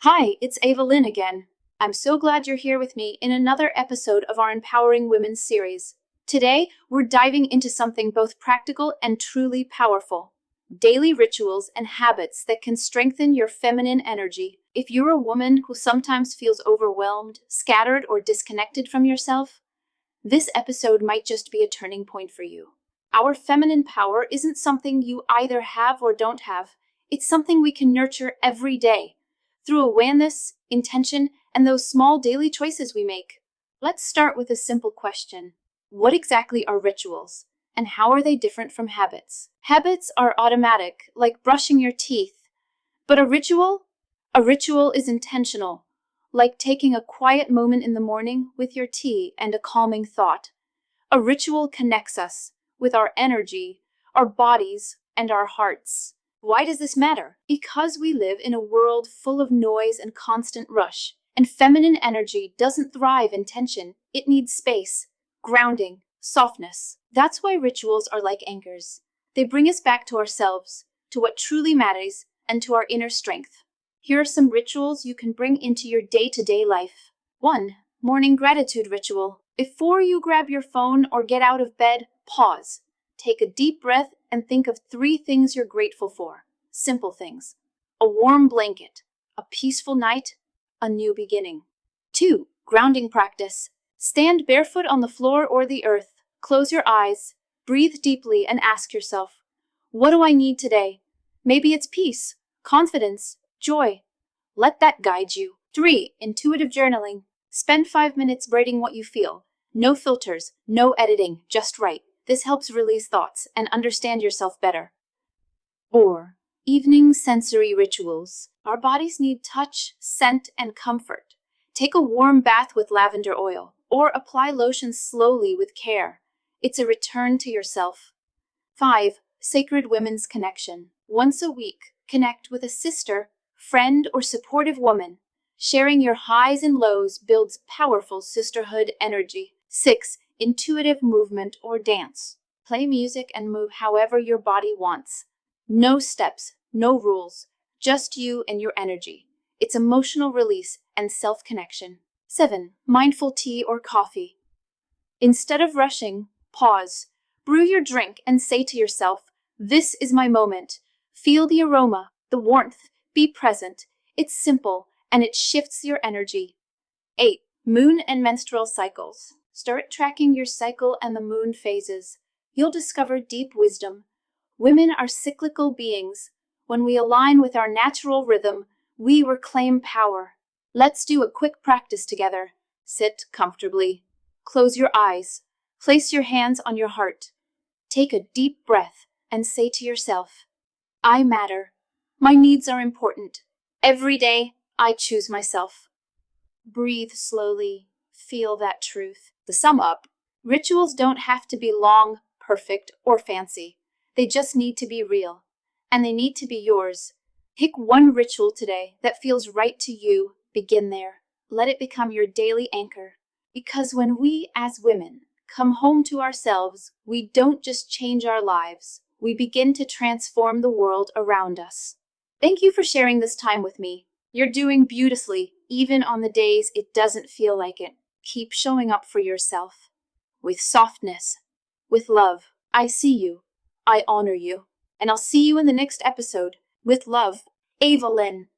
Hi, it's Evelyn again. I'm so glad you're here with me in another episode of our Empowering Women series. Today, we're diving into something both practical and truly powerful: daily rituals and habits that can strengthen your feminine energy. If you're a woman who sometimes feels overwhelmed, scattered, or disconnected from yourself, this episode might just be a turning point for you. Our feminine power isn't something you either have or don't have, it's something we can nurture every day through awareness, intention, and those small daily choices we make. Let's start with a simple question. What exactly are rituals, and how are they different from habits? Habits are automatic, like brushing your teeth, but a ritual is intentional, like taking a quiet moment in the morning with your tea and a calming thought. A ritual connects us with our energy, our bodies, and our hearts. Why does this matter? Because we live in a world full of noise and constant rush, and feminine energy doesn't thrive in tension. It needs space, grounding, softness. That's why rituals are like anchors. They bring us back to ourselves, to what truly matters, and to our inner strength. Here are some rituals you can bring into your day-to-day life. 1. Morning gratitude ritual. Before you grab your phone or get out of bed, pause. Take a deep breath and think of 3 things you're grateful for. Simple things: a warm blanket, a peaceful night, a new beginning. 2. Grounding practice. Stand barefoot on the floor or the earth. Close your eyes, breathe deeply, and ask yourself, what do I need today? Maybe it's peace, confidence, joy. Let that guide you. 3. Intuitive journaling. Spend 5 minutes writing what you feel. No filters, no editing, just write. This helps release thoughts and understand yourself better. 4. Evening sensory rituals. Our bodies need touch, scent, and comfort. Take a warm bath with lavender oil, or apply lotion slowly with care. It's a return to yourself. 5. Sacred women's connection. Once a week, connect with a sister, friend, or supportive woman. Sharing your highs and lows builds powerful sisterhood energy. 6. Intuitive movement or dance. Play music and move however your body wants. No steps, no rules, just you and your energy. It's emotional release and self-connection. 7. Mindful tea or coffee. Instead of rushing, pause. Brew your drink and say to yourself, this is my moment. Feel the aroma, the warmth, be present. It's simple and it shifts your energy. 8. Moon and menstrual cycles. Start tracking your cycle and the moon phases. You'll discover deep wisdom. Women are cyclical beings. When we align with our natural rhythm, we reclaim power. Let's do a quick practice together. Sit comfortably. Close your eyes. Place your hands on your heart. Take a deep breath and say to yourself, I matter. My needs are important. Every day, I choose myself. Breathe slowly. Feel that truth. To sum up, rituals don't have to be long, perfect, or fancy. They just need to be real. And they need to be yours. Pick one ritual today that feels right to you. Begin there. Let it become your daily anchor. Because when we, as women, come home to ourselves, we don't just change our lives. We begin to transform the world around us. Thank you for sharing this time with me. You're doing beautifully, even on the days it doesn't feel like it. Keep showing up for yourself. With softness, with love. I see you. I honor you. And I'll see you in the next episode. With love, Evelyn.